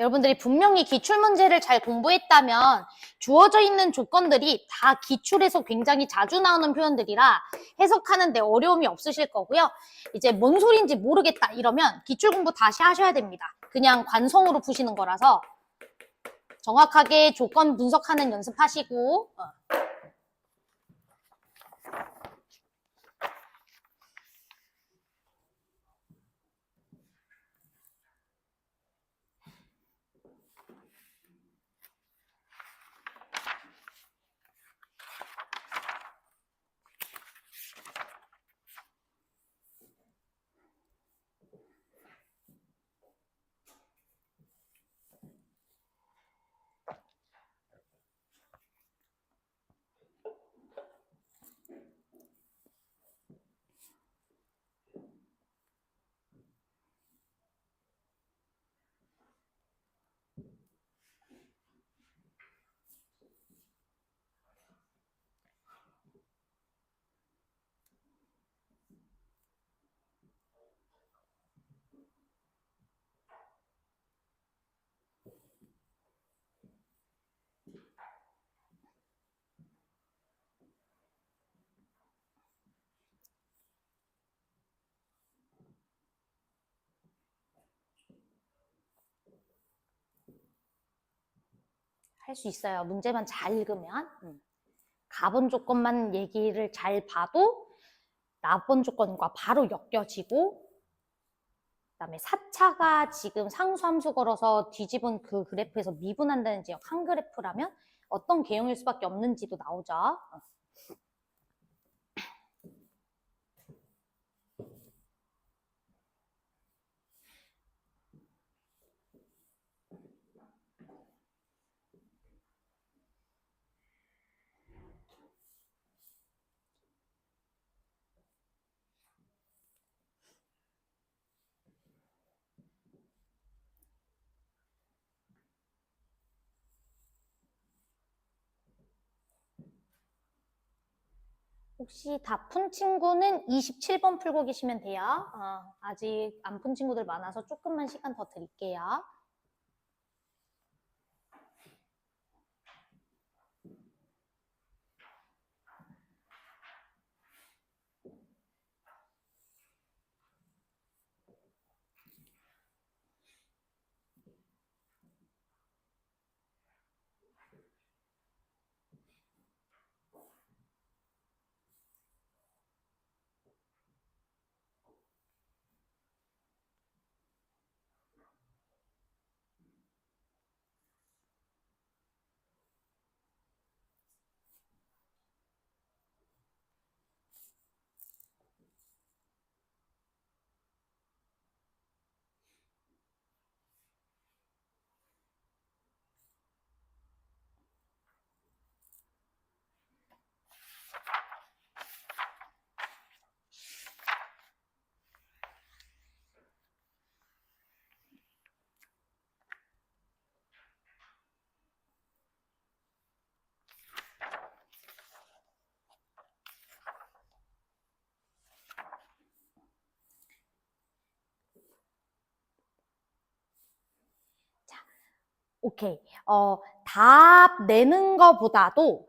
여러분들이 분명히 기출문제를 잘 공부했다면 주어져 있는 조건들이 다 기출에서 굉장히 자주 나오는 표현들이라 해석하는데 어려움이 없으실 거고요. 이제 뭔 소리인지 모르겠다 이러면 기출 공부 다시 하셔야 됩니다. 그냥 관성으로 푸시는 거라서 정확하게 조건 분석하는 연습하시고 할 수 있어요. 문제만 잘 읽으면. 가본 조건만 얘기를 잘 봐도 나본 조건과 바로 엮여지고 그다음에 4차가 지금 상수함수 걸어서 뒤집은 그 그래프에서 미분한다는 지역 한 그래프라면 어떤 개형일 수밖에 없는지도 나오죠. 혹시 다 푼 친구는 27번 풀고 계시면 돼요. 아직 안 푼 친구들 많아서 조금만 시간 더 드릴게요. 오케이. 답 내는 거보다도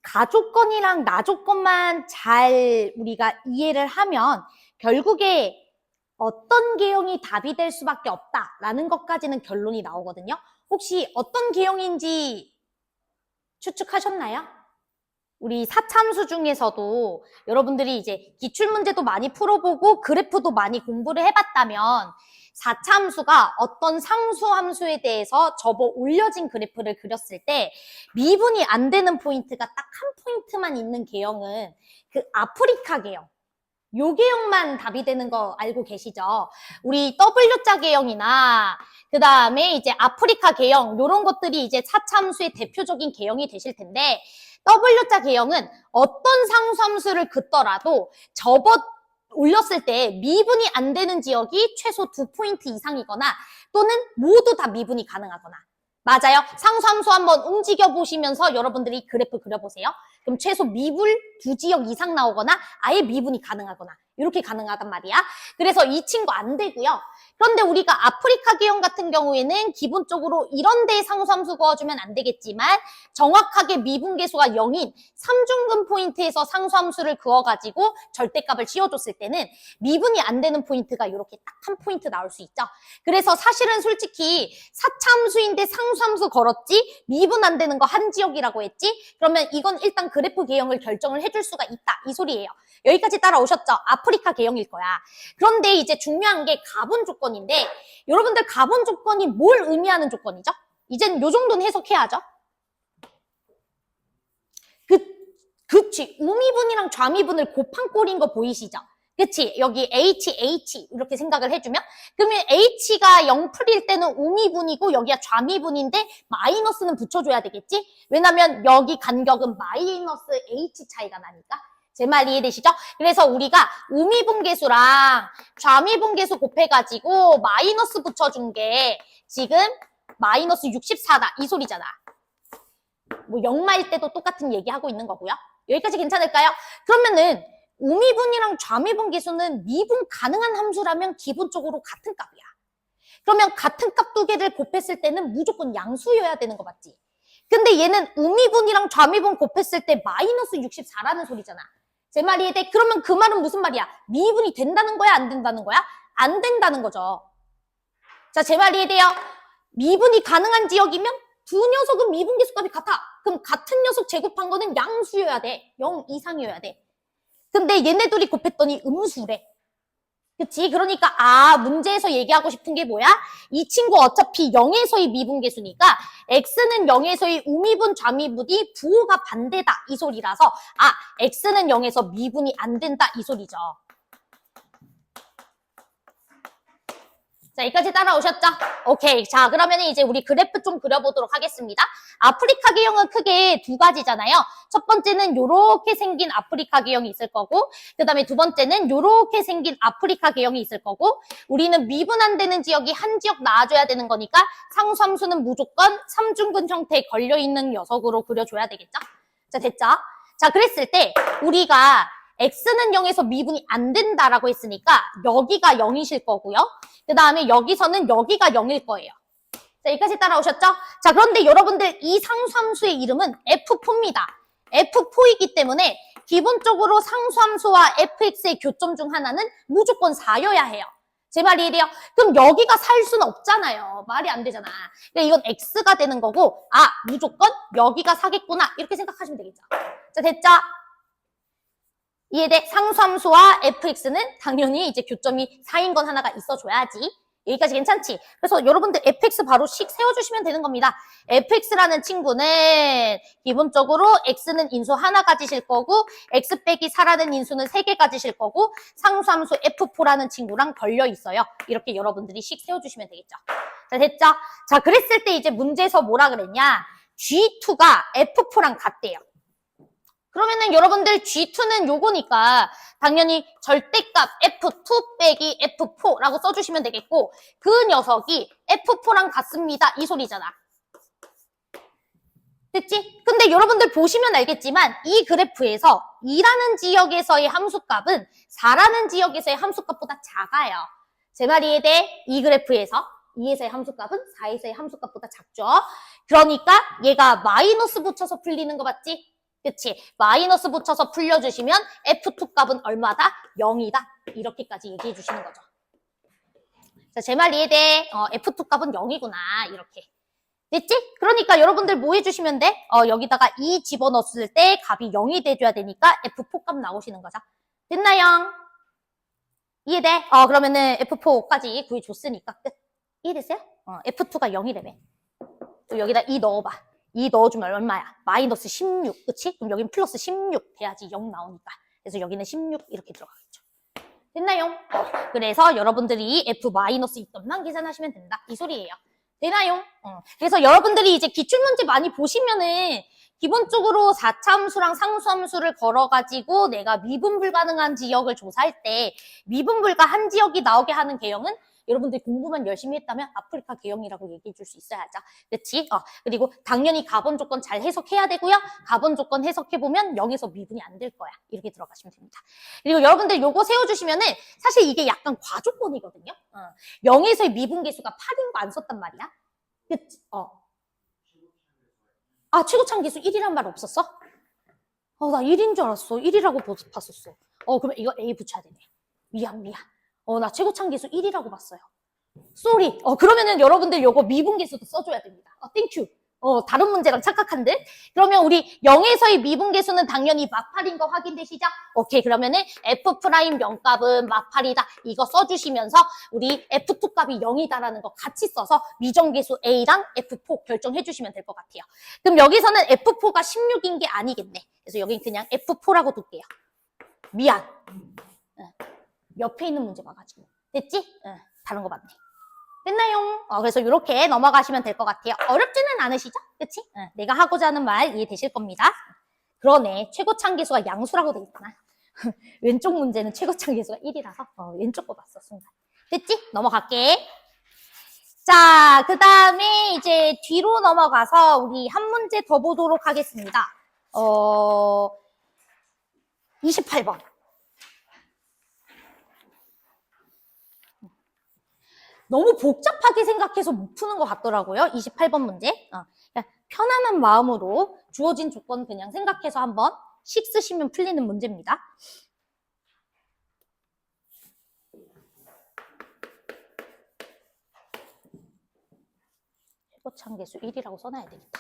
가조건이랑 나조건만 잘 우리가 이해를 하면 결국에 어떤 개형이 답이 될 수밖에 없다라는 것까지는 결론이 나오거든요. 혹시 어떤 개형인지 추측하셨나요? 우리 사참수 중에서도 여러분들이 이제 기출문제도 많이 풀어보고 그래프도 많이 공부를 해봤다면 사참수가 어떤 상수함수에 대해서 접어 올려진 그래프를 그렸을 때 미분이 안 되는 포인트가 딱 한 포인트만 있는 개형은 그 아프리카 개형. 요 개형만 답이 되는 거 알고 계시죠? 우리 W자 개형이나 그 다음에 이제 아프리카 개형 요런 것들이 이제 사참수의 대표적인 개형이 되실 텐데 W자 개형은 어떤 상수함수를 긋더라도 접어 올렸을 때 미분이 안 되는 지역이 최소 2포인트 이상이거나 또는 모두 다 미분이 가능하거나 맞아요. 상수함수 한번 움직여 보시면서 여러분들이 그래프 그려보세요. 그럼 최소 미분 2지역 이상 나오거나 아예 미분이 가능하거나 이렇게 가능하단 말이야. 그래서 이 친구 안 되고요. 그런데 우리가 아프리카 계형 같은 경우에는 기본적으로 이런 데에 상수함수 그어주면 안 되겠지만 정확하게 미분계수가 0인 삼중근 포인트에서 상수함수를 그어가지고 절대값을 씌워줬을 때는 미분이 안 되는 포인트가 이렇게 딱 한 포인트 나올 수 있죠. 그래서 사실은 솔직히 사차함수인데 상수함수 걸었지 미분 안 되는 거 한 지역이라고 했지? 그러면 이건 일단 그래프 계형을 결정을 해줄 수가 있다 이 소리예요. 여기까지 따라오셨죠? 아프리카 계형일 거야. 그런데 이제 중요한 게 가분 조건인데 여러분들 가분 조건이 뭘 의미하는 조건이죠? 이젠 요 정도는 해석해야죠. 그치. 우미분이랑 좌미분을 곱한 꼴인 거 보이시죠? 그치? 여기 H 이렇게 생각을 해주면 그러면 H가 0풀일 때는 우미분이고 여기가 좌미분인데 마이너스는 붙여줘야 되겠지? 왜냐면 여기 간격은 마이너스 H 차이가 나니까. 제 말 이해되시죠? 그래서 우리가 우미분계수랑 좌미분계수 곱해가지고 마이너스 붙여준 게 지금 마이너스 64다 이 소리잖아. 뭐 영마일 때도 똑같은 얘기하고 있는 거고요. 여기까지 괜찮을까요? 그러면은 우미분이랑 좌미분계수는 미분 가능한 함수라면 기본적으로 같은 값이야. 그러면 같은 값 두 개를 곱했을 때는 무조건 양수여야 되는 거 맞지? 근데 얘는 우미분이랑 좌미분 곱했을 때 마이너스 64라는 소리잖아. 제 말이 이해돼? 그러면 그 말은 무슨 말이야? 미분이 된다는 거야? 안 된다는 거야? 안 된다는 거죠. 자, 제 말이 이해돼요? 미분이 가능한 지역이면 두 녀석은 미분계수값이 같아. 그럼 같은 녀석 제곱한 거는 양수여야 돼. 0 이상이어야 돼. 근데 얘네 둘이 곱했더니 음수래. 그치? 그러니까 문제에서 얘기하고 싶은 게 뭐야? 이 친구 어차피 0에서의 미분계수니까 x는 0에서의 우미분 좌미분이 부호가 반대다 이 소리라서 x는 0에서 미분이 안 된다 이 소리죠. 자, 여기까지 따라오셨죠? 오케이. 자, 그러면 이제 우리 그래프 좀 그려보도록 하겠습니다. 아프리카 계형은 크게 두 가지잖아요. 첫 번째는 요렇게 생긴 아프리카 계형이 있을 거고, 그 다음에 두 번째는 요렇게 생긴 아프리카 계형이 있을 거고, 우리는 미분 안 되는 지역이 한 지역 나와줘야 되는 거니까 상수함수는 무조건 삼중근 형태에 걸려있는 녀석으로 그려줘야 되겠죠? 자, 됐죠? 자, 그랬을 때 우리가 x는 0에서 미분이 안 된다라고 했으니까 여기가 0이실 거고요. 그 다음에 여기서는 여기가 0일 거예요. 자, 여기까지 따라오셨죠? 자, 그런데 여러분들 이 상수함수의 이름은 F4입니다. F4이기 때문에 기본적으로 상수함수와 fx의 교점 중 하나는 무조건 4여야 해요. 제 말이 이해돼요? 그럼 여기가 살 수는 없잖아요. 말이 안 되잖아. 그러니까 이건 x가 되는 거고 무조건 여기가 사겠구나 이렇게 생각하시면 되겠죠. 자, 됐죠? 이해돼? 상수함수와 fx는 당연히 이제 교점이 4인 건 하나가 있어줘야지. 여기까지 괜찮지? 그래서 여러분들 fx 바로 씩 세워주시면 되는 겁니다. fx라는 친구는 기본적으로 x는 인수 하나 가지실 거고 x 빼기 4라는 인수는 3개 가지실 거고 상수함수 f4라는 친구랑 걸려 있어요. 이렇게 여러분들이 씩 세워주시면 되겠죠. 자, 됐죠? 자, 그랬을 때 이제 문제에서 뭐라 그랬냐? G2가 f4랑 같대요. 그러면은 여러분들 G2는 요거니까 당연히 절대값 F2 빼기 F4라고 써주시면 되겠고 그 녀석이 F4랑 같습니다. 이 소리잖아. 됐지? 근데 여러분들 보시면 알겠지만 이 그래프에서 2라는 지역에서의 함수값은 4라는 지역에서의 함수값보다 작아요. 제 말이 이해돼? 이 그래프에서 2에서의 함수값은 4에서의 함수값보다 작죠? 그러니까 얘가 마이너스 붙여서 풀리는 거 맞지? 그치? 마이너스 붙여서 풀려주시면 F2 값은 얼마다? 0이다. 이렇게까지 얘기해 주시는 거죠. 자, 제 말 이해돼? F2 값은 0이구나. 이렇게. 됐지? 그러니까 여러분들 뭐 해주시면 돼? 여기다가 2 집어넣었을 때 값이 0이 돼줘야 되니까 F4 값 나오시는 거죠. 됐나요? 이해돼? 그러면은 F4까지 구해줬으니까 끝. 이해됐어요? F2가 0이래매. 또 여기다 2 넣어봐. 2 넣어주면 얼마야? 마이너스 16, 그치? 그럼 여긴 플러스 16 돼야지 0 나오니까. 그래서 여기는 16 이렇게 들어가겠죠. 됐나요? 그래서 여러분들이 F-2만 계산하시면 된다. 이 소리예요. 되나요? 그래서 여러분들이 이제 기출문제 많이 보시면은 기본적으로 4차 함수랑 상수함수를 걸어가지고 내가 미분 불가능한 지역을 조사할 때 미분 불가 한 지역이 나오게 하는 개형은 여러분들이 공부만 열심히 했다면 아프리카 계형이라고 얘기해 줄 수 있어야죠. 그렇지? 그리고 당연히 가번 조건 잘 해석해야 되고요. 가번 조건 해석해보면 0에서 미분이 안 될 거야. 이렇게 들어가시면 됩니다. 그리고 여러분들 요거 세워주시면은 사실 이게 약간 과조건이거든요. 0에서의 미분계수가 8인 거 안 썼단 말이야. 그치? 최고차항계수 1이란 말 없었어? 나 1인 줄 알았어. 1이라고 봤었어. 그럼 이거 A 붙여야 되네. 미안. 나 최고차항계수 1이라고 봤어요. 쏘리. 그러면은 여러분들 요거 미분계수도 써줘야 됩니다. 땡큐. 다른 문제랑 착각한 듯. 그러면 우리 0에서의 미분계수는 당연히 마팔인 거 확인되시죠? 오케이. 그러면은 F' 0값은 마팔이다. 이거 써주시면서 우리 F2 값이 0이다라는 거 같이 써서 미정계수 A랑 F4 결정해 주시면 될 것 같아요. 그럼 여기서는 F4가 16인 게 아니겠네. 그래서 여긴 그냥 F4라고 둘게요. 미안. 옆에 있는 문제 봐가지고. 됐지? 다른 거 맞네. 됐나요? 그래서 이렇게 넘어가시면 될 것 같아요. 어렵지는 않으시죠? 그치? 내가 하고자 하는 말 이해되실 겁니다. 그러네. 최고차항계수가 양수라고 돼 있구나. 왼쪽 문제는 최고차항계수가 1이라서 왼쪽 거 봤어, 순간. 됐지? 넘어갈게. 자, 그 다음에 이제 뒤로 넘어가서 우리 한 문제 더 보도록 하겠습니다. 28번. 너무 복잡하게 생각해서 못 푸는 것 같더라고요. 28번 문제. 편안한 마음으로 주어진 조건 그냥 생각해서 한번 식 쓰시면 풀리는 문제입니다. 최고차항계수 1이라고 써놔야 되겠다.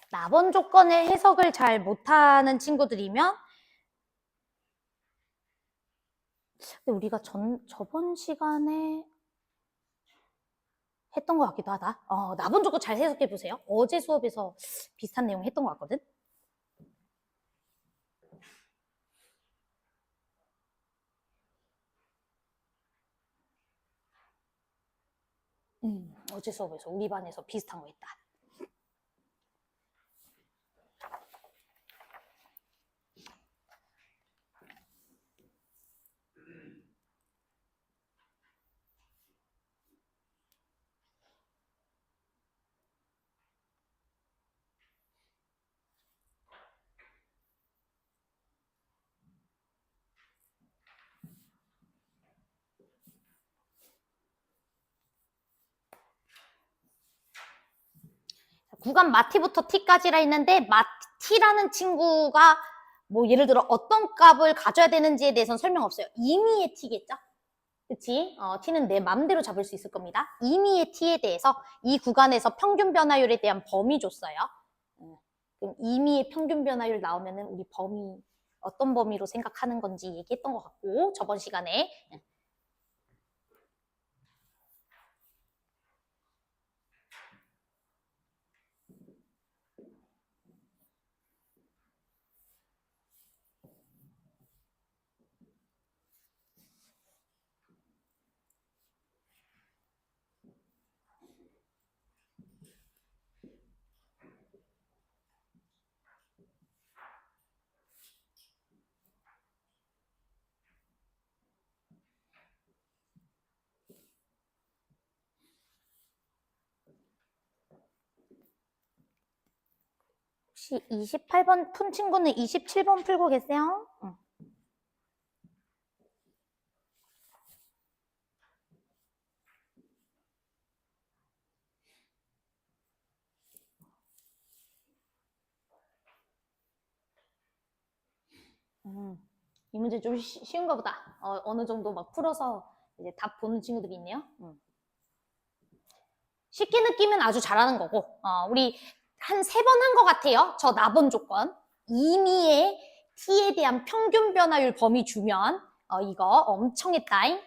나번 조건의 해석을 잘 못하는 친구들이면 근데 우리가 저번 시간에 했던 것 같기도 하다. 나번 조건 잘 해석해 보세요. 어제 수업에서 비슷한 내용 했던 것 같거든. 어제 수업에서 우리 반에서 비슷한 거 했다. 구간 마티부터 t까지라 했는데 t라는 친구가 뭐 예를 들어 어떤 값을 가져야 되는지에 대해서는 설명 없어요. 임의의 t겠죠? 그치? t는 내 맘대로 잡을 수 있을 겁니다. 임의의 t에 대해서 이 구간에서 평균 변화율에 대한 범위 줬어요. 그럼 임의의 평균 변화율 나오면은 우리 범위 어떤 범위로 생각하는 건지 얘기했던 것 같고 저번 시간에 혹시 28번 푼 친구는 27번 풀고 계세요? 이 문제 좀 쉬운가 보다. 어느 정도 막 풀어서 이제 답 보는 친구들이 있네요. 쉽게 느끼면 아주 잘하는 거고, 우리 한 3번 한 것 같아요. 저 나번 조건. 임의의 t에 대한 평균 변화율 범위 주면, 이거 엄청 했다잉.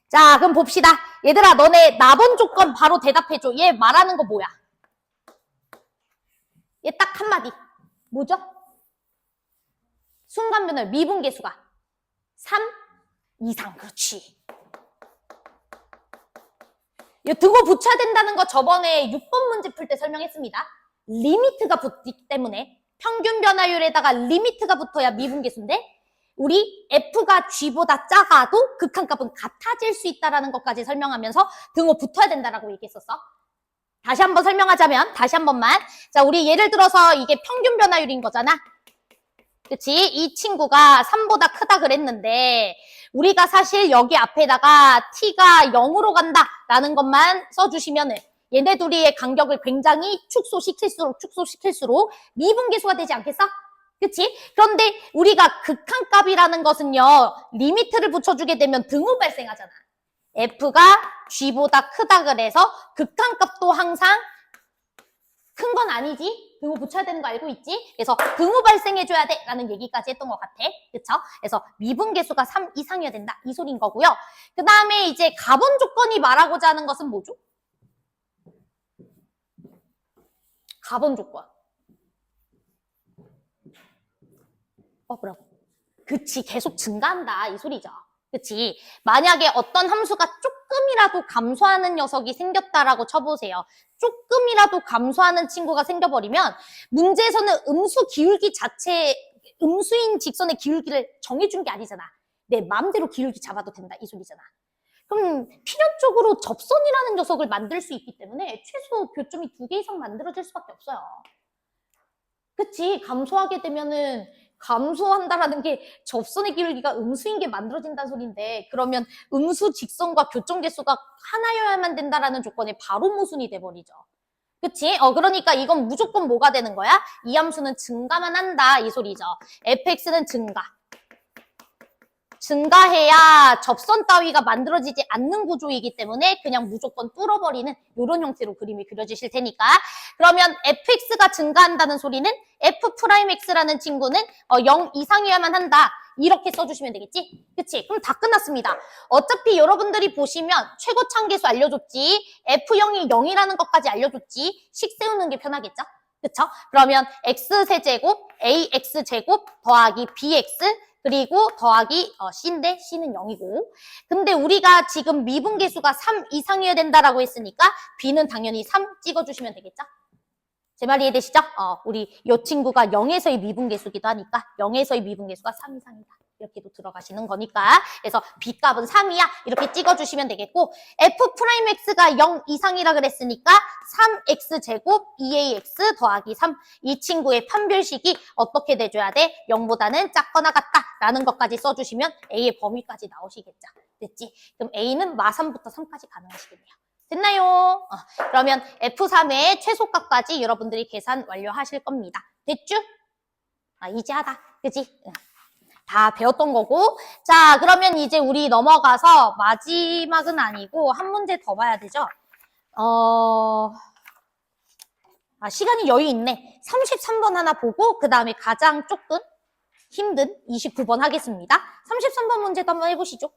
자, 그럼 봅시다. 얘들아, 너네 나번 조건 바로 대답해줘. 얘 말하는 거 뭐야? 얘 딱 한마디. 뭐죠? 순간 변화율, 미분계수가 3 이상. 그렇지. 이 등호 붙여야 된다는 거 저번에 6번 문제 풀 때 설명했습니다. 리미트가 붙기 때문에 평균 변화율에다가 리미트가 붙어야 미분계수인데 우리 F가 G보다 작아도 극한값은 같아질 수 있다는 것까지 설명하면서 등호 붙어야 된다라고 얘기했었어. 다시 한번 설명하자면 다시 한 번만. 자, 우리 예를 들어서 이게 평균 변화율인 거잖아. 그치? 이 친구가 3보다 크다 그랬는데 우리가 사실 여기 앞에다가 t가 0으로 간다라는 것만 써주시면은 얘네 둘이의 간격을 굉장히 축소시킬수록 미분계수가 되지 않겠어? 그치? 그런데 우리가 극한값이라는 것은요, 리미트를 붙여주게 되면 등호 발생하잖아. f가 g보다 크다 그래서 극한값도 항상 큰 건 아니지? 등호 붙여야 되는 거 알고 있지? 그래서 등호 발생해줘야 돼 라는 얘기까지 했던 것 같아. 그쵸? 그래서 미분계수가 3 이상이어야 된다. 이 소리인 거고요. 그 다음에 이제 가본 조건이 말하고자 하는 것은 뭐죠? 가본 조건. 뭐라고? 그치, 계속 증가한다. 이 소리죠. 그치? 만약에 어떤 함수가 조금이라도 감소하는 녀석이 생겼다라고 쳐보세요. 조금이라도 감소하는 친구가 생겨버리면 문제에서는 음수 기울기 자체, 음수인 직선의 기울기를 정해준 게 아니잖아. 내 마음대로 기울기 잡아도 된다. 이 소리잖아. 그럼 필연적으로 접선이라는 녀석을 만들 수 있기 때문에 최소 교점이 2개 이상 만들어질 수밖에 없어요. 그치? 감소하게 되면은 감소한다라는 게 접선의 기울기가 음수인 게 만들어진다는 소리인데 그러면 음수 직선과 교점 개수가 하나여야만 된다라는 조건에 바로 모순이 돼버리죠. 그치? 그러니까 이건 무조건 뭐가 되는 거야? 이 함수는 증가만 한다 이 소리죠. fx는 증가해야 접선 따위가 만들어지지 않는 구조이기 때문에 그냥 무조건 뚫어버리는 이런 형태로 그림이 그려지실 테니까 그러면 fx가 증가한다는 소리는 f'x라는 친구는 0 이상이어야만 한다. 이렇게 써주시면 되겠지? 그치? 그럼 다 끝났습니다. 어차피 여러분들이 보시면 최고차계수 알려줬지 f0이 0이라는 것까지 알려줬지 식 세우는 게 편하겠죠? 그쵸? 그러면 x세제곱 ax제곱 더하기 bx 그리고 더하기 C인데 C는 0이고 근데 우리가 지금 미분계수가 3 이상이어야 된다라고 했으니까 B는 당연히 3 찍어주시면 되겠죠? 제 말 이해되시죠? 우리 이 친구가 0에서의 미분계수기도 하니까 0에서의 미분계수가 3 이상이다. 이렇게도 들어가시는 거니까 그래서 B값은 3이야 이렇게 찍어주시면 되겠고 F'X가 0 이상이라 그랬으니까 3X제곱 2AX 더하기 3 이 친구의 판별식이 어떻게 돼줘야 돼? 0보다는 작거나 같다라는 것까지 써주시면 A의 범위까지 나오시겠죠. 됐지? 그럼 A는 마3부터 3까지 가능하시겠네요. 됐나요? 그러면 F3의 최소값까지 여러분들이 계산 완료하실 겁니다. 됐죠? 이지하다. 그치? 다 배웠던 거고. 자, 그러면 이제 우리 넘어가서 마지막은 아니고 한 문제 더 봐야 되죠? 시간이 여유 있네. 33번 하나 보고 그 다음에 가장 조금 힘든 29번 하겠습니다. 33번 문제도 한번 해보시죠.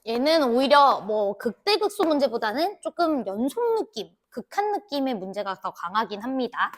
얘는 오히려 뭐 극대극소 문제보다는 조금 연속 느낌, 극한 느낌의 문제가 더 강하긴 합니다.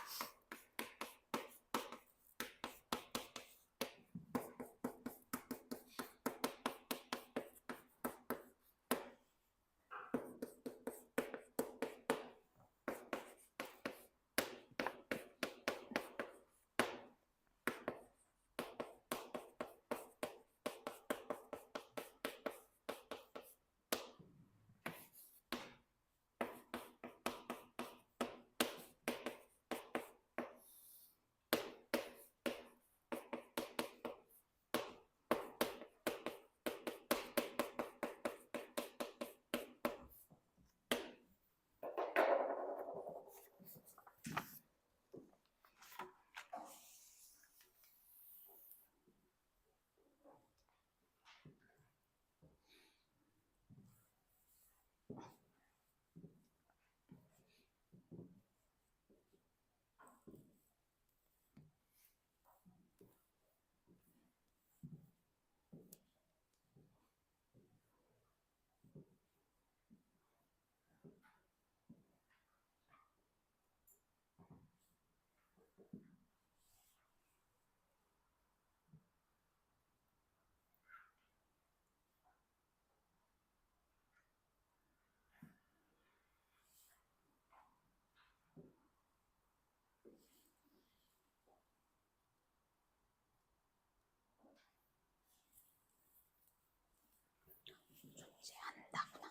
존재한다구나.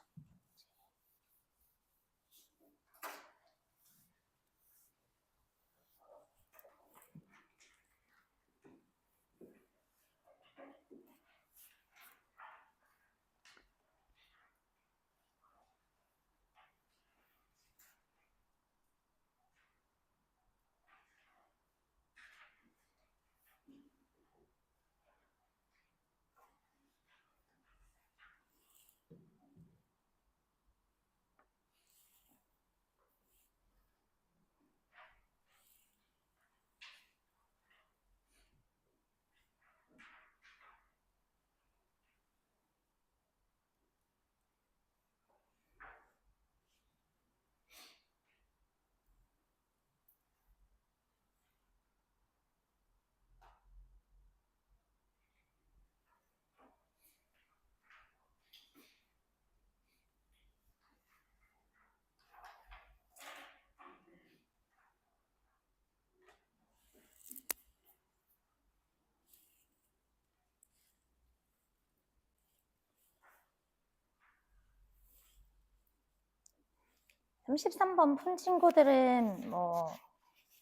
33번 푼 친구들은 뭐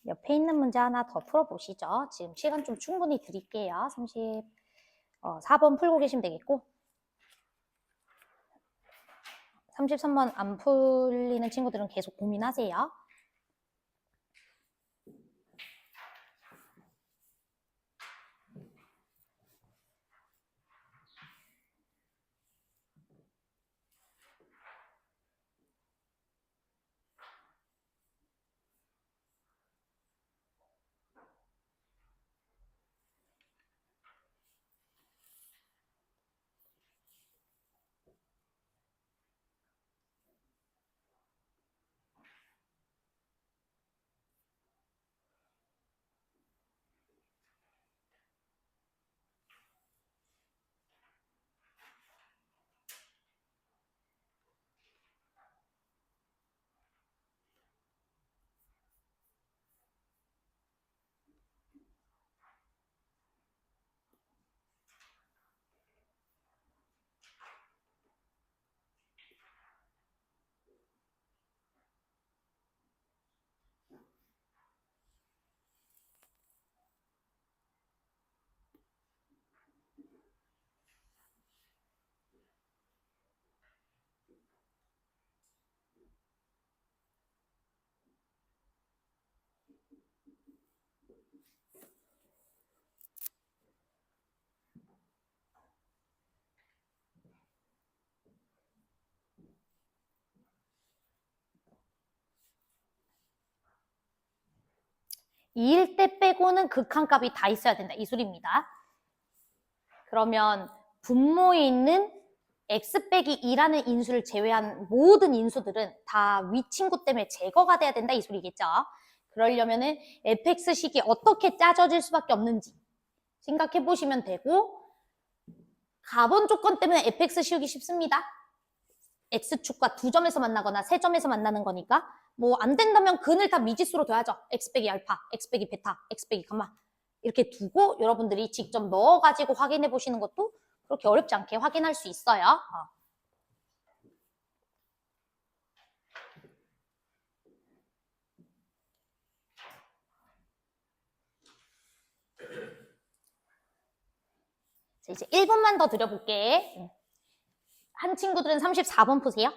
옆에 있는 문제 하나 더 풀어보시죠. 지금 시간 좀 충분히 드릴게요. 34번 풀고 계시면 되겠고 33번 안 풀리는 친구들은 계속 고민하세요. 2일 때 빼고는 극한값이 다 있어야 된다. 이 소리입니다. 그러면 분모에 있는 x 빼기 2라는 인수를 제외한 모든 인수들은 다 위 친구 때문에 제거가 돼야 된다. 이 소리겠죠. 그러려면은 fx식이 어떻게 짜져질 수밖에 없는지 생각해 보시면 되고, 가본 조건 때문에 fx 씌우기 쉽습니다. x축과 두 점에서 만나거나 세 점에서 만나는 거니까 뭐 안 된다면 근을 다 미지수로 둬야죠. x 빼기 알파, x 빼기 베타, x 빼기 감마 이렇게 두고 여러분들이 직접 넣어가지고 확인해 보시는 것도 그렇게 어렵지 않게 확인할 수 있어요. 자, 이제 1번만 더 드려볼게. 한 친구들은 34번 푸세요.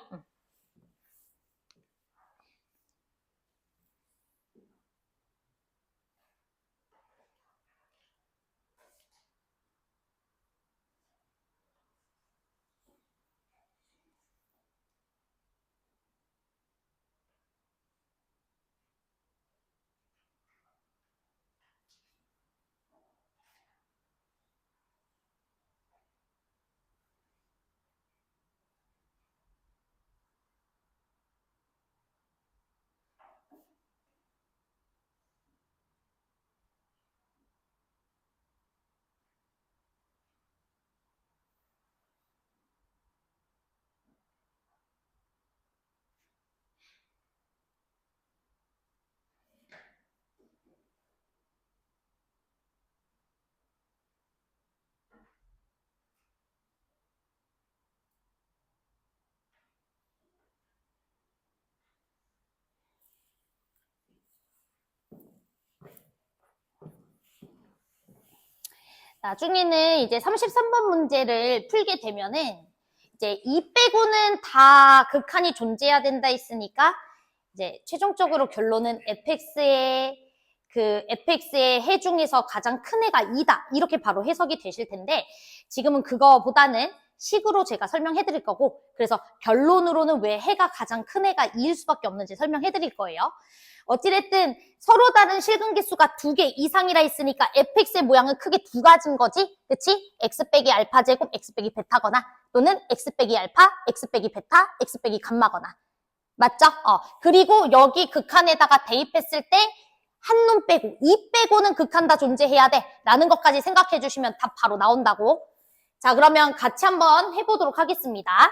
나중에는 이제 33번 문제를 풀게 되면은 이제 2 빼고는 다 극한이 존재해야 된다 했으니까 이제 최종적으로 결론은 fx의 해 중에서 가장 큰 해가 2다. 이렇게 바로 해석이 되실 텐데, 지금은 그거보다는 식으로 제가 설명해 드릴 거고, 그래서 결론으로는 왜 해가 가장 큰 해가 2일 수밖에 없는지 설명해 드릴 거예요. 어찌됐든 서로 다른 실근 개수가 2개 이상이라 했으니까 fx의 모양은 크게 두 가지인 거지? 그치? x 빼기 알파 제곱, x 빼기 베타거나 또는 x 빼기 알파, x 빼기 베타, x 빼기 감마거나. 맞죠? 그리고 여기 극한에다가 대입했을 때 한 놈 빼고 2 빼고는 극한 다 존재해야 돼 라는 것까지 생각해 주시면 답 바로 나온다고. 자, 그러면 같이 한번 해보도록 하겠습니다.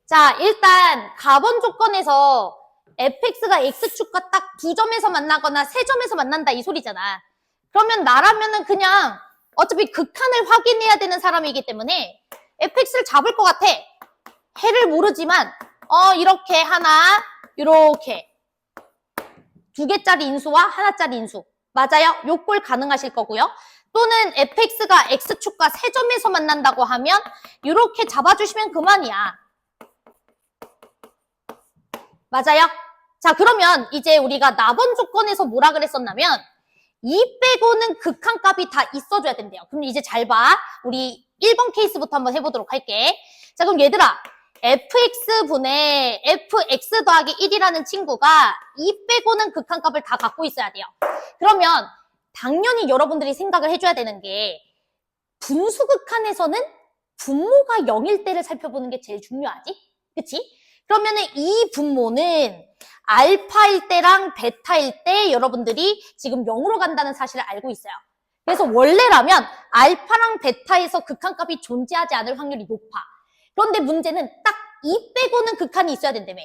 자, 일단 가본 조건에서 fx가 x축과 딱 두 점에서 만나거나 세 점에서 만난다 이 소리잖아. 그러면 나라면은 그냥 어차피 극한을 확인해야 되는 사람이기 때문에 fx를 잡을 것 같아. 해를 모르지만 이렇게 하나, 이렇게 두 개짜리 인수와 하나짜리 인수. 맞아요? 요 꼴 가능하실 거고요. 또는 fx가 x축과 세 점에서 만난다고 하면 이렇게 잡아주시면 그만이야. 맞아요? 자, 그러면 이제 우리가 나번 조건에서 뭐라 그랬었냐면 2 빼고는 극한값이 다 있어줘야 된대요. 그럼 이제 잘 봐. 우리 1번 케이스부터 한번 해보도록 할게. 자, 그럼 얘들아, fx분의 fx 더하기 1이라는 친구가 2 빼고는 극한값을 다 갖고 있어야 돼요. 그러면 당연히 여러분들이 생각을 해줘야 되는 게, 분수극한에서는 분모가 0일 때를 살펴보는 게 제일 중요하지? 그치? 그러면은 이 분모는 알파일 때랑 베타일 때 여러분들이 지금 0으로 간다는 사실을 알고 있어요. 그래서 원래라면 알파랑 베타에서 극한값이 존재하지 않을 확률이 높아. 그런데 문제는 딱 2 빼고는 극한이 있어야 된다며.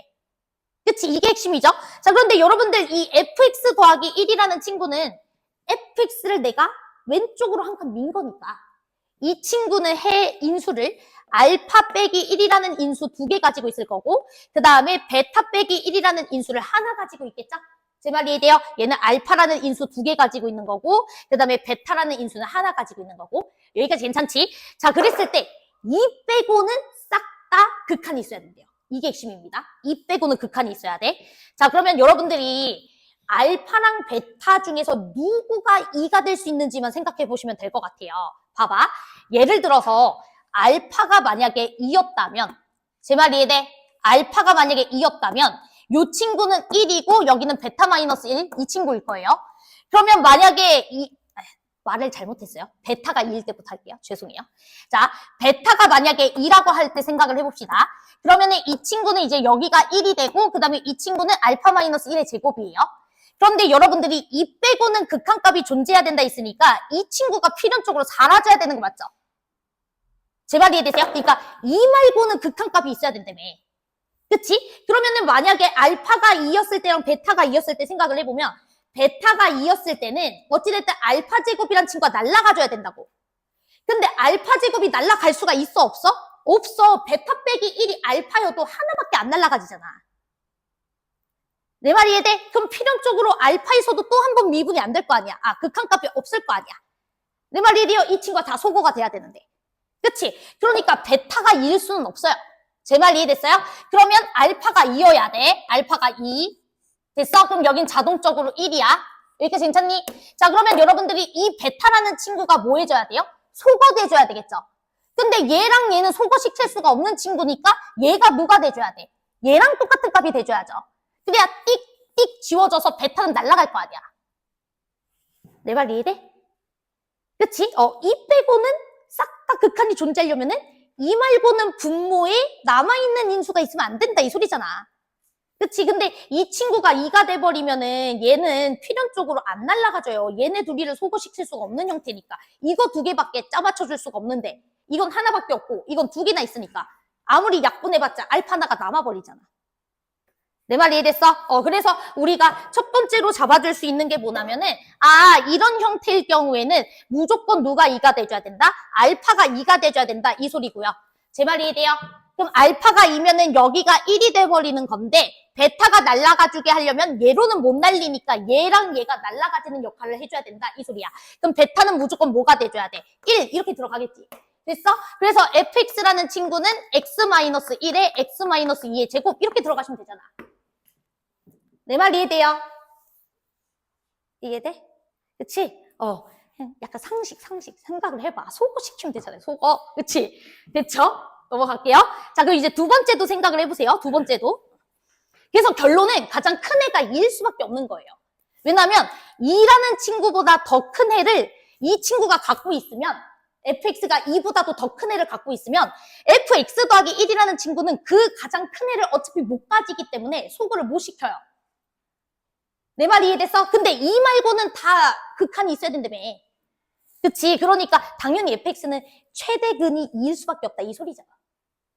그치? 이게 핵심이죠? 자, 그런데 여러분들 이 fx 더하기 1이라는 친구는 fx를 내가 왼쪽으로 한 칸 민 거니까 이 친구는 해 인수를 알파 빼기 1이라는 인수 2개 가지고 있을 거고, 그 다음에 베타 빼기 1이라는 인수를 하나 가지고 있겠죠? 제 말 이해돼요? 얘는 알파라는 인수 2개 가지고 있는 거고, 그 다음에 베타라는 인수는 하나 가지고 있는 거고. 여기까지 괜찮지? 자, 그랬을 때 2 빼고는 싹 다 극한이 있어야 된대요. 이게 핵심입니다. 2 빼고는 극한이 있어야 돼. 자, 그러면 여러분들이 알파랑 베타 중에서 누구가 2가 될 수 있는지만 생각해 보시면 될 것 같아요. 봐봐. 예를 들어서 알파가 만약에 2였다면, 제 말 이해돼? 알파가 만약에 2였다면 이 친구는 1이고 여기는 베타 마이너스 1, 이 친구일 거예요. 그러면 만약에 말을 잘못했어요. 베타가 2일 때부터 할게요. 죄송해요. 자, 베타가 만약에 2라고 할 때 생각을 해봅시다. 그러면은 이 친구는 이제 여기가 1이 되고, 그 다음에 이 친구는 알파 마이너스 1의 제곱이에요. 그런데 여러분들이 2 빼고는 극한값이 존재해야 된다 했으니까 이 친구가 필연적으로 사라져야 되는 거 맞죠? 제 말 이해되세요? 그러니까 2 말고는 극한값이 있어야 된다며. 그치? 그러면은 만약에 알파가 2였을 때랑 베타가 2였을 때 생각을 해보면 베타가 2였을 때는 어찌됐든 알파 제곱이란 친구가 날아가줘야 된다고. 근데 알파 제곱이 날아갈 수가 있어 없어? 없어. 베타 빼기 1이 알파여도 하나밖에 안 날아가지잖아. 내 말 이해돼? 그럼 필연적으로 알파에서도 또 한 번 미분이 안 될 거 아니야. 극한값이 없을 거 아니야. 내 말 이해돼요? 이 친구가 다 소거가 돼야 되는데. 그치? 그러니까 베타가 2일 수는 없어요. 제 말 이해됐어요? 그러면 알파가 2여야 돼. 알파가 2. 됐어? 그럼 여긴 자동적으로 1이야. 이렇게 괜찮니? 자, 그러면 여러분들이 이 베타라는 친구가 뭐 해줘야 돼요? 소거돼줘야 되겠죠? 근데 얘랑 얘는 소거시킬 수가 없는 친구니까 얘가 누가 돼줘야 돼? 얘랑 똑같은 값이 돼줘야죠. 그래야 띡띡 지워져서 베타는 날아갈 거 아니야. 내 말 이해돼? 그치? 이 빼고는 싹 다 극한이 존재하려면은 이 말고는 분모에 남아있는 인수가 있으면 안 된다 이 소리잖아. 그치? 근데 이 친구가 2가 돼버리면은 얘는 필연적으로 안 날아가져요. 얘네 둘이를 소거시킬 수가 없는 형태니까. 이거 2개밖에 짜맞춰줄 수가 없는데 이건 하나밖에 없고 이건 2개나 있으니까 아무리 약분해봤자 알파 하나가 남아버리잖아. 내 말 이해됐어? 그래서 우리가 첫 번째로 잡아줄 수 있는 게 뭐냐면은 이런 형태일 경우에는 무조건 누가 2가 돼줘야 된다? 알파가 2가 돼줘야 된다 이 소리고요. 제 말 이해돼요? 그럼 알파가 2면은 여기가 1이 돼버리는 건데 베타가 날아가주게 하려면 얘로는 못 날리니까 얘랑 얘가 날아가지는 역할을 해줘야 된다 이 소리야. 그럼 베타는 무조건 뭐가 돼줘야 돼? 1 이렇게 들어가겠지. 됐어? 그래서 fx라는 친구는 x-1에 x-2의 제곱 이렇게 들어가시면 되잖아. 내 말 이해돼요? 이해돼? 그치? 약간 상식 생각을 해봐. 소거시키면 되잖아요. 소거. 그치? 됐죠? 넘어갈게요. 자, 그럼 이제 두 번째도 생각을 해보세요. 두 번째도. 그래서 결론은 가장 큰 애가 2일 수밖에 없는 거예요. 왜냐하면 2라는 친구보다 더 큰 애를 이 친구가 갖고 있으면 fx가 2보다도 더 큰 애를 갖고 있으면 fx 더하기 1이라는 친구는 그 가장 큰 애를 어차피 못 가지기 때문에 소거를 못 시켜요. 내 말 이해됐어? 근데 2 말고는 다 극한이 있어야 된다며. 그치? 그러니까 당연히 fx는 최대근이 2일 수밖에 없다 이 소리잖아.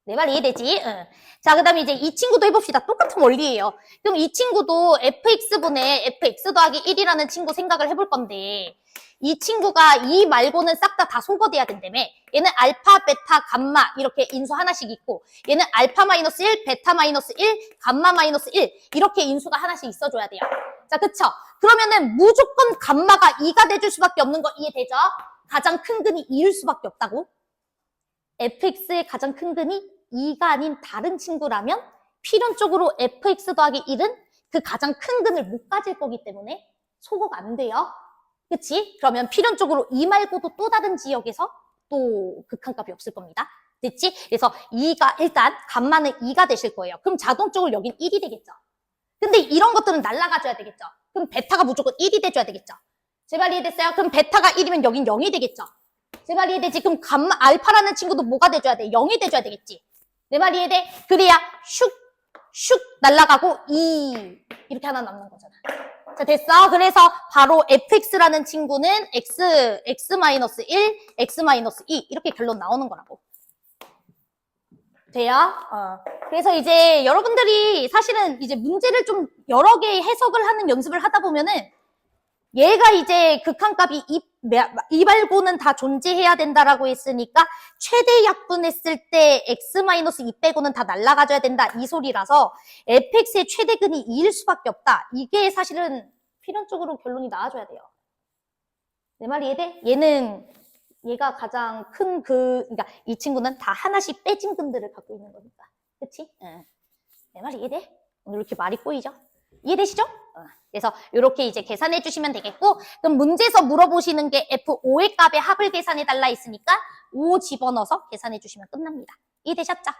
내 말 이해되지? 응. 자, 그 다음에 이제 이 친구도 해봅시다. 똑같은 원리예요. 그럼 이 친구도 fx분의 fx 더하기 1이라는 친구 생각을 해볼 건데 이 친구가 2 말고는 싹 다 소거돼야 된다며. 얘는 알파, 베타, 감마 이렇게 인수 하나씩 있고 얘는 알파 마이너스 1, 베타 마이너스 1, 감마 마이너스 1 이렇게 인수가 하나씩 있어줘야 돼요. 자, 그쵸? 그러면은 무조건 감마가 2가 돼줄 수밖에 없는 거 이해되죠? 가장 큰 근이 2일 수밖에 없다고? fx의 가장 큰 근이 2가 아닌 다른 친구라면 필연적으로 fx 더하기 1은 그 가장 큰 근을 못 가질 거기 때문에 소거가 안 돼요. 그치? 그러면 필연적으로 2 말고도 또 다른 지역에서 또 극한값이 없을 겁니다. 됐지? 그래서 2가 일단 감마는 2가 되실 거예요. 그럼 자동적으로 여긴 1이 되겠죠. 근데 이런 것들은 날아가줘야 되겠죠. 그럼 베타가 무조건 1이 돼줘야 되겠죠. 제 말 이해됐어요? 그럼 베타가 1이면 여긴 0이 되겠죠. 제 말 이해되지? 그럼 감마, 알파라는 친구도 뭐가 돼줘야 돼? 0이 돼줘야 되겠지. 내 말 이해돼? 그래야 슉 날아가고 2 이렇게 하나 남는 거잖아. 자, 됐어? 그래서 바로 fx라는 친구는 x-1, x-2 이렇게 결론 나오는 거라고. 돼요? 그래서 이제 여러분들이 사실은 이제 문제를 좀 여러 개 해석을 하는 연습을 하다 보면은 얘가 이제 극한값이 2 말고는 다 존재해야 된다라고 했으니까 최대 약분했을 때 x-2 빼고는 다 날아가줘야 된다 이 소리라서 fx의 최대근이 2일 수밖에 없다. 이게 사실은 필연적으로 결론이 나와줘야 돼요. 내 말 이해돼? 얘가 가장 큰 그러니까 이 친구는 다 하나씩 빼진 근들을 갖고 있는 거니까. 그치? 내 말 이해돼? 오늘 이렇게 말이 꼬이죠? 이해되시죠? 그래서 이렇게 이제 계산해 주시면 되겠고, 그럼 문제에서 물어보시는 게 F5의 값의 합을 계산해 달라 있으니까 5 집어넣어서 계산해 주시면 끝납니다. 이해되셨죠?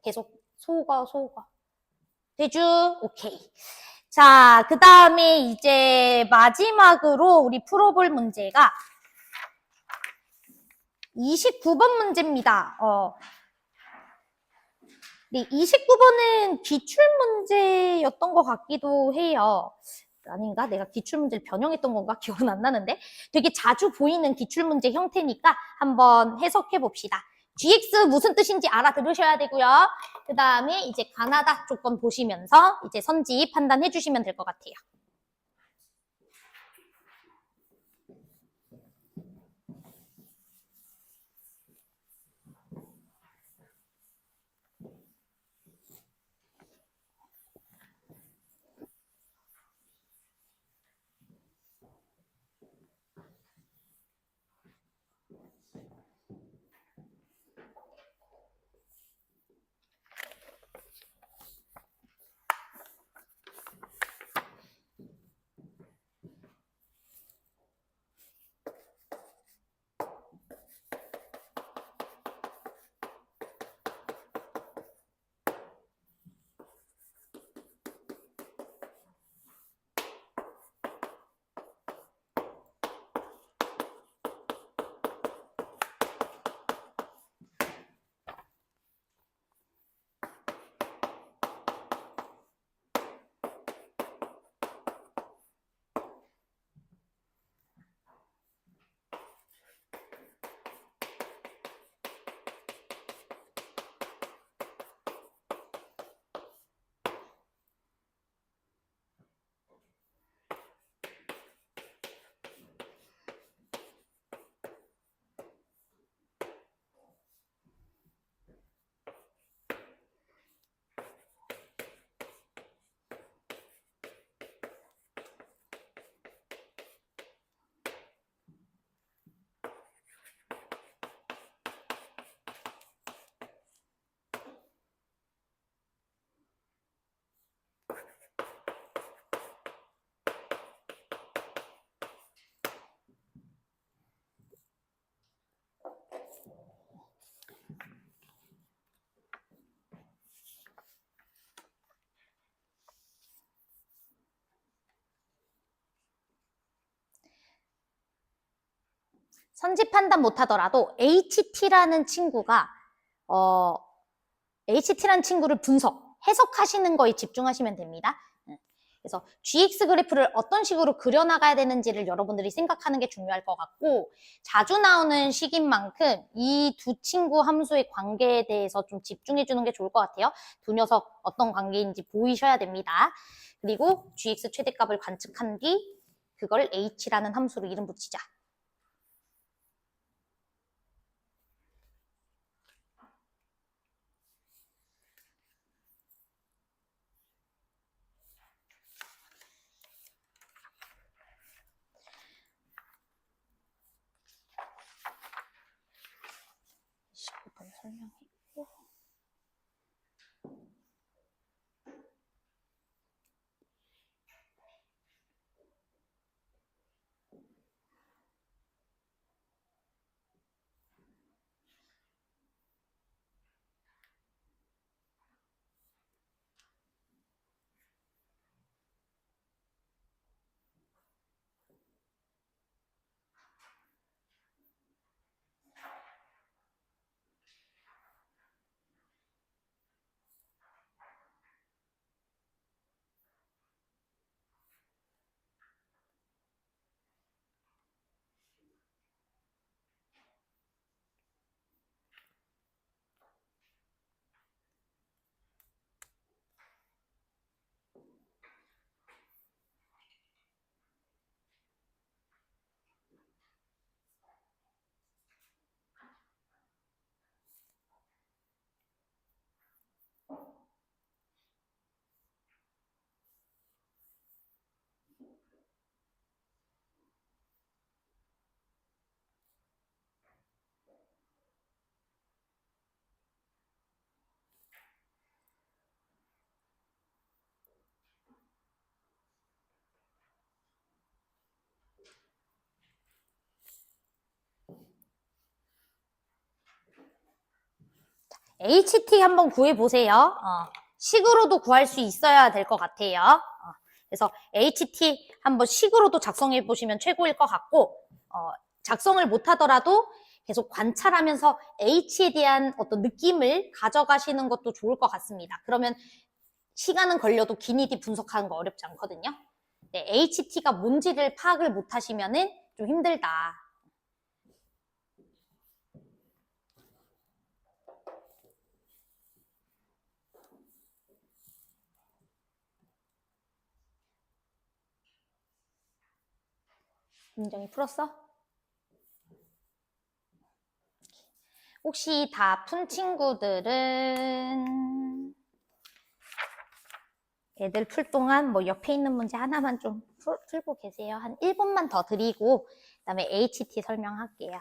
계속 소거. 되죠? 오케이. 자, 그 다음에 이제 마지막으로 우리 풀어볼 문제가 29번 문제입니다. 네, 29번은 기출문제였던 것 같기도 해요. 아닌가? 내가 기출문제를 변형했던 건가? 기억은 안 나는데 되게 자주 보이는 기출문제 형태니까 한번 해석해 봅시다. GX 무슨 뜻인지 알아들으셔야 되고요. 그 다음에 이제 가나다 조건 보시면서 이제 선지 판단해 주시면 될 것 같아요. 선지 판단 못하더라도 HT라는 친구가 HT라는 친구를 해석하시는 거에 집중하시면 됩니다. 그래서 GX 그래프를 어떤 식으로 그려나가야 되는지를 여러분들이 생각하는 게 중요할 것 같고 자주 나오는 식인 만큼 이 두 친구 함수의 관계에 대해서 좀 집중해 주는 게 좋을 것 같아요. 두 녀석 어떤 관계인지 보이셔야 됩니다. 그리고 GX 최대값을 관측한 뒤 그걸 H라는 함수로 이름 붙이자. 설명했고 HT 한번 구해보세요. 식으로도 구할 수 있어야 될 것 같아요. 그래서 HT 한번 식으로도 작성해 보시면 최고일 것 같고, 작성을 못 하더라도 계속 관찰하면서 H에 대한 어떤 느낌을 가져가시는 것도 좋을 것 같습니다. 그러면 시간은 걸려도 기니디 분석하는 거 어렵지 않거든요. 네, HT가 뭔지를 파악을 못 하시면은 좀 힘들다. 민정이 풀었어? 혹시 다 푼 친구들은 애들 풀 동안 뭐 옆에 있는 문제 하나만 좀 풀고 계세요. 한 1분만 더 드리고 그다음에 HT 설명할게요.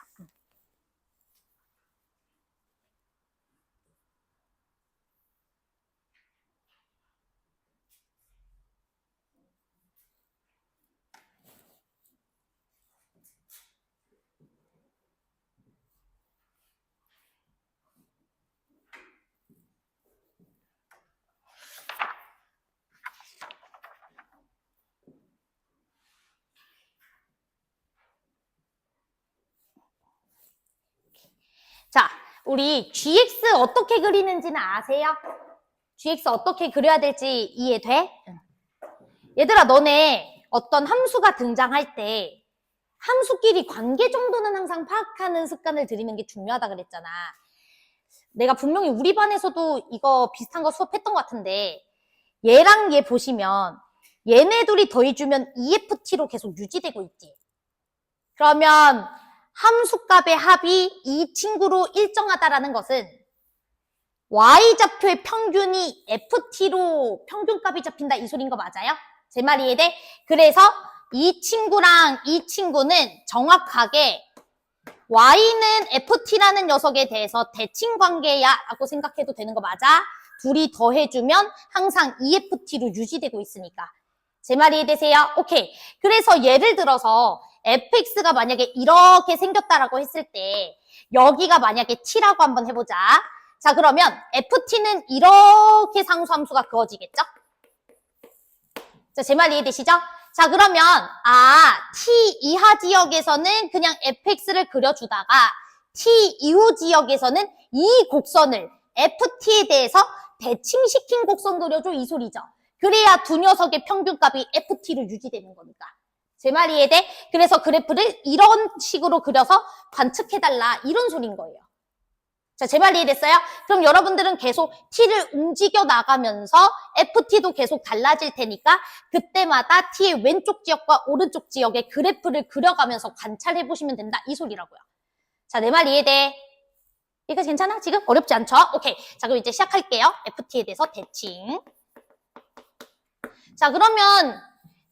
자, 우리 GX 어떻게 그리는지는 아세요? GX 어떻게 그려야 될지 이해돼? 얘들아, 너네 어떤 함수가 등장할 때 함수끼리 관계 정도는 항상 파악하는 습관을 들이는 게 중요하다 그랬잖아. 내가 분명히 우리 반에서도 이거 비슷한 거 수업했던 것 같은데 얘랑 얘 보시면 얘네 둘이 더해주면 EFT로 계속 유지되고 있지. 그러면 함수값의 합이 이 친구로 일정하다라는 것은 Y좌표의 평균이 FT로 평균값이 잡힌다 이 소린 거 맞아요? 제 말 이해돼? 그래서 이 친구랑 이 친구는 정확하게 Y는 FT라는 녀석에 대해서 대칭 관계야 라고 생각해도 되는 거 맞아? 둘이 더해주면 항상 EFT로 유지되고 있으니까. 제 말 이해되세요? 오케이. 그래서 예를 들어서 fx가 만약에 이렇게 생겼다라고 했을 때 여기가 만약에 t라고 한번 해보자. 자, 그러면 ft는 이렇게 상수함수가 그어지겠죠? 자, 제 말 이해되시죠? 자, 그러면 t 이하 지역에서는 그냥 fx를 그려주다가 t 이후 지역에서는 이 곡선을 ft에 대해서 대칭시킨 곡선 그려줘 이 소리죠. 그래야 두 녀석의 평균값이 ft로 유지되는 거니까. 제 말 이해돼? 그래서 그래프를 이런 식으로 그려서 관측해달라 이런 소린 거예요. 자, 제 말 이해됐어요? 그럼 여러분들은 계속 t를 움직여 나가면서 ft도 계속 달라질 테니까 그때마다 t의 왼쪽 지역과 오른쪽 지역의 그래프를 그려가면서 관찰해 보시면 된다 이 소리라고요. 자, 내 말 이해돼? 여기까지 괜찮아? 지금? 어렵지 않죠? 오케이. 자, 그럼 이제 시작할게요. ft에 대해서 대칭. 자, 그러면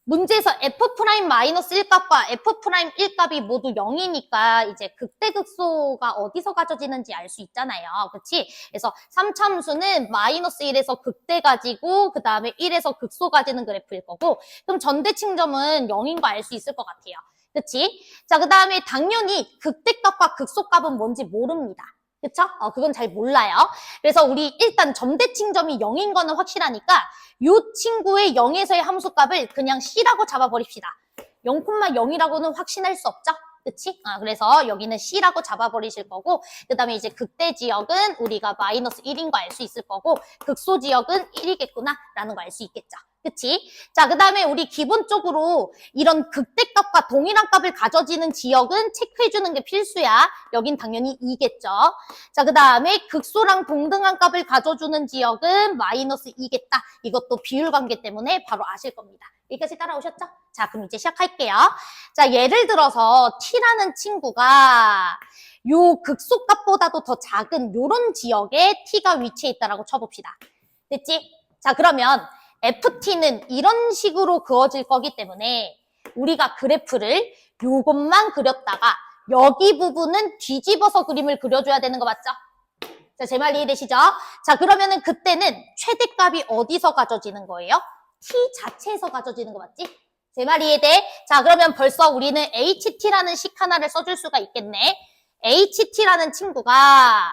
문제에서 f'-1값과 f'1값이 모두 0이니까 이제 극대극소가 어디서 가져지는지 알 수 있잖아요. 그치? 그래서 3차함수는 -1에서 극대 가지고 그 다음에 1에서 극소 가지는 그래프일 거고 그럼 전대칭점은 0인 거 알 수 있을 것 같아요. 그치? 자, 그 다음에 당연히 극대값과 극소값은 뭔지 모릅니다. 그쵸? 그건 잘 몰라요. 그래서 우리 일단 점대칭점이 0인 거는 확실하니까 이 친구의 0에서의 함수값을 그냥 C라고 잡아버립시다. 0,0이라고는 확신할 수 없죠? 그치? 그래서 여기는 C라고 잡아버리실 거고 그 다음에 이제 극대 지역은 우리가 -1인 거 알 수 있을 거고 극소 지역은 1이겠구나 라는 거 알 수 있겠죠. 그치? 자, 그 다음에 우리 기본적으로 이런 극대값과 동일한 값을 가져지는 지역은 체크해주는 게 필수야. 여긴 당연히 2겠죠. 자, 그 다음에 극소랑 동등한 값을 가져주는 지역은 -2겠다. 이것도 비율 관계 때문에 바로 아실 겁니다. 여기까지 따라오셨죠? 자, 그럼 이제 시작할게요. 자, 예를 들어서 t라는 친구가 요 극소값보다도 더 작은 요런 지역에 t가 위치해 있다라고 쳐봅시다. 됐지? 자, 그러면 ft는 이런 식으로 그어질 거기 때문에 우리가 그래프를 요것만 그렸다가 여기 부분은 뒤집어서 그림을 그려줘야 되는 거 맞죠? 자, 제 말 이해되시죠? 자, 그러면은 그때는 최대값이 어디서 가져지는 거예요? t 자체에서 가져지는 거 맞지? 제 말 이해돼? 자, 그러면 벌써 우리는 ht라는 식 하나를 써줄 수가 있겠네. ht라는 친구가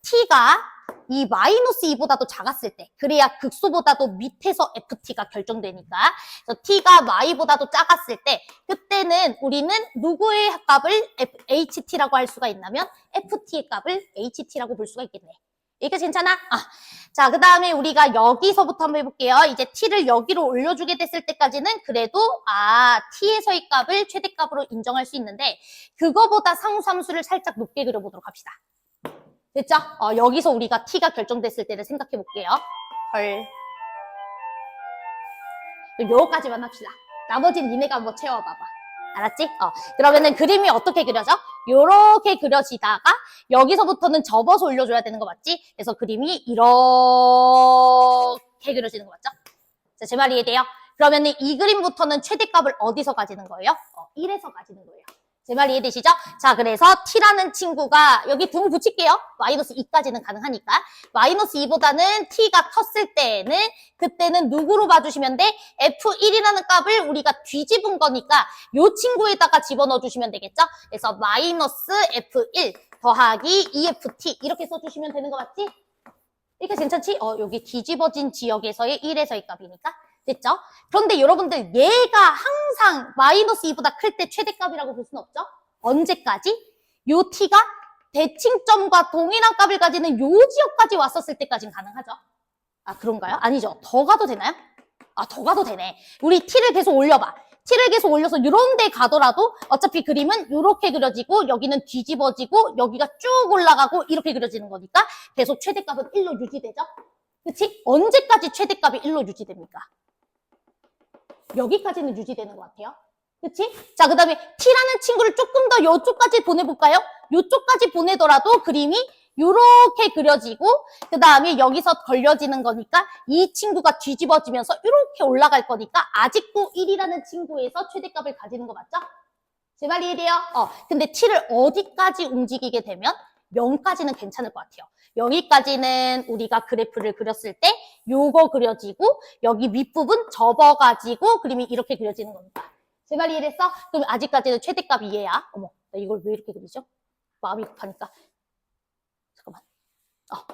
t가 이 마이너스 2보다도 작았을 때, 그래야 극소보다도 밑에서 ft가 결정되니까. 그래서 t가 y보다도 작았을 때, 그때는 우리는 누구의 값을 ht라고 할 수가 있냐면 ft의 값을 ht라고 볼 수가 있겠네. 이게 괜찮아? 자, 그 다음에 우리가 여기서부터 한번 해볼게요. 이제 t를 여기로 올려주게 됐을 때까지는 그래도 t에서의 값을 최대값으로 인정할 수 있는데 그거보다 상수함수를 살짝 높게 그려보도록 합시다. 됐죠? 여기서 우리가 t가 결정됐을 때를 생각해 볼게요. 헐. 요까지만 합시다. 나머지는 니네가 한번 채워봐봐. 알았지? 그러면은 그림이 어떻게 그려져? 요렇게 그려지다가 여기서부터는 접어서 올려줘야 되는 거 맞지? 그래서 그림이 이렇게 그려지는 거 맞죠? 자, 제 말 이해돼요? 그러면은 이 그림부터는 최대값을 어디서 가지는 거예요? 1에서 가지는 거예요. 제 말 이해되시죠? 자, 그래서 t라는 친구가 여기 등 붙일게요. 마이너스 2까지는 가능하니까. 마이너스 2보다는 t가 컸을 때는 그때는 누구로 봐주시면 돼? f1이라는 값을 우리가 뒤집은 거니까 요 친구에다가 집어넣어 주시면 되겠죠? 그래서 마이너스 f1 더하기 2ft 이렇게 써주시면 되는 거 맞지? 이렇게 괜찮지? 여기 뒤집어진 지역에서의 1에서의 값이니까. 됐죠? 그런데 여러분들 얘가 항상 마이너스 2보다 클 때 최대값이라고 볼 수는 없죠? 언제까지? 요 t가 대칭점과 동일한 값을 가지는 요 지역까지 왔었을 때까지는 가능하죠? 그런가요? 아니죠. 더 가도 되나요? 더 가도 되네. 우리 t를 계속 올려봐. t를 계속 올려서 이런 데 가더라도 어차피 그림은 이렇게 그려지고 여기는 뒤집어지고 여기가 쭉 올라가고 이렇게 그려지는 거니까 계속 최대값은 1로 유지되죠? 그치? 언제까지 최대값이 1로 유지됩니까? 여기까지는 유지되는 것 같아요. 그치? 자, 그 다음에 t라는 친구를 조금 더 이쪽까지 보내볼까요? 이쪽까지 보내더라도 그림이 이렇게 그려지고 그 다음에 여기서 걸려지는 거니까 이 친구가 뒤집어지면서 이렇게 올라갈 거니까 아직도 1이라는 친구에서 최대값을 가지는 거 맞죠? 제 말 이해돼요? 근데 t를 어디까지 움직이게 되면 0까지는 괜찮을 것 같아요. 여기까지는 우리가 그래프를 그렸을 때 요거 그려지고 여기 윗부분 접어가지고 그림이 이렇게 그려지는 겁니다. 제 말 이해됐어? 그럼 아직까지는 최대값 이해야. 어머, 나 이걸 왜 이렇게 그리죠? 마음이 급하니까. 잠깐만.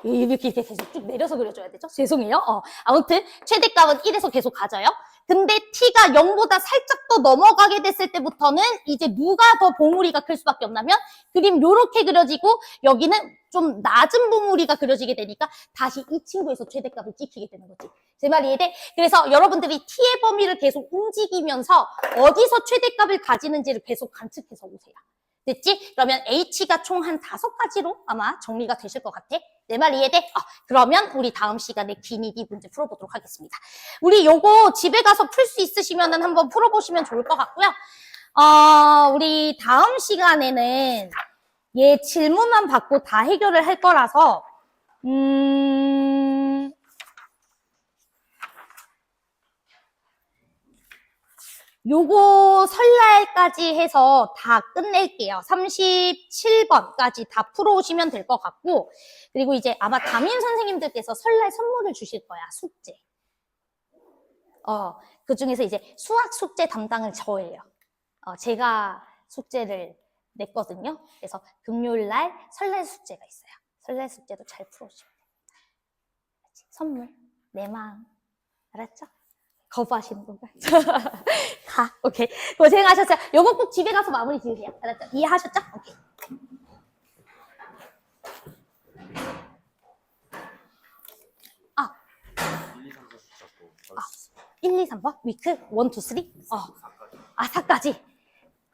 이렇게 계속 쭉 내려서 그려줘야 되죠? 죄송해요. 아무튼 최대값은 1에서 계속 가져요. 근데 t가 0보다 살짝 더 넘어가게 됐을 때부터는 이제 누가 더 봉우리가 클 수밖에 없냐면 그림 요렇게 그려지고 여기는 좀 낮은 봉우리가 그려지게 되니까 다시 이 친구에서 최대값을 찍히게 되는 거지. 제 말 이해돼? 그래서 여러분들이 t의 범위를 계속 움직이면서 어디서 최대값을 가지는지를 계속 관측해서 오세요. 됐지? 그러면 H가 총 한 5가지로 아마 정리가 되실 것 같아. 내 말 이해돼? 그러면 우리 다음 시간에 기니기 문제 풀어보도록 하겠습니다. 우리 요거 집에 가서 풀 수 있으시면 한번 풀어보시면 좋을 것 같고요. 우리 다음 시간에는 얘 질문만 받고 다 해결을 할 거라서 요거 설날까지 해서 다 끝낼게요. 37번까지 다 풀어오시면 될 것 같고 그리고 이제 아마 담임 선생님들께서 설날 선물을 주실 거야. 숙제. 그 중에서 이제 수학 숙제 담당은 저예요. 제가 숙제를 냈거든요. 그래서 금요일날 설날 숙제가 있어요. 설날 숙제도 잘 풀어오시면 됩니다. 선물, 내 마음. 알았죠? 거부하시는 건가요? 오케이. 고생하셨어요. 요거 꼭 집에 가서 마무리 지으세요. 알았죠? 이해하셨죠? 오케이. 1, 2, 3번? 위크? 1, 2, 3? 4까지.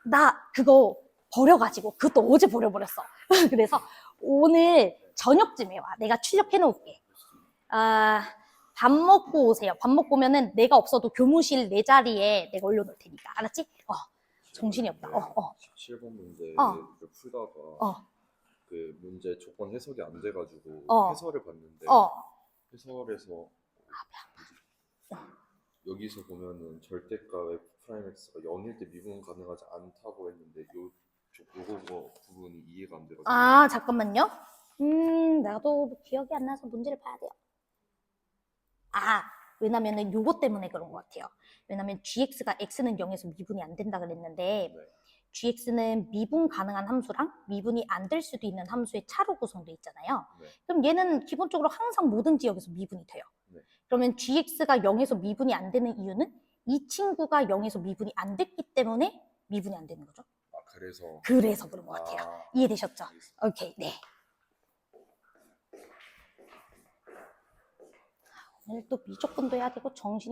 나 그거 버려가지고 그것도 어제 버려버렸어. 그래서 오늘 저녁쯤에 와. 내가 출력해 놓을게. 밥 먹고 오세요. 밥 먹고 오면은 내가 없어도 교무실 내 자리에 내가 올려놓을 테니까. 알았지? 정신이 없다. 7번 문제를 풀다가 그 문제 조건 해석이 안 돼가지고 해설을 봤는데 해설에서 여기서 보면은 절대값 F'X가 0일 때 미분 가능하지 않다고 했는데 요거 부분이 이해가 안 돼가지고 잠깐만요. 나도 기억이 안 나서 문제를 봐야 돼요. 왜냐면은 요거 때문에 그런 것 같아요. 왜냐면 gx가 x는 0에서 미분이 안 된다 그랬는데 gx는 미분 가능한 함수랑 미분이 안 될 수도 있는 함수의 차로 구성되어 있잖아요. 네. 그럼 얘는 기본적으로 항상 모든 지역에서 미분이 돼요. 네. 그러면 gx가 0에서 미분이 안 되는 이유는 이 친구가 0에서 미분이 안 됐기 때문에 미분이 안 되는 거죠. 아, 그래서 그런 것 같아요. 아, 이해되셨죠? 알겠습니다. 오케이, 네. 오늘 또 미적분도 해야 되고 정신이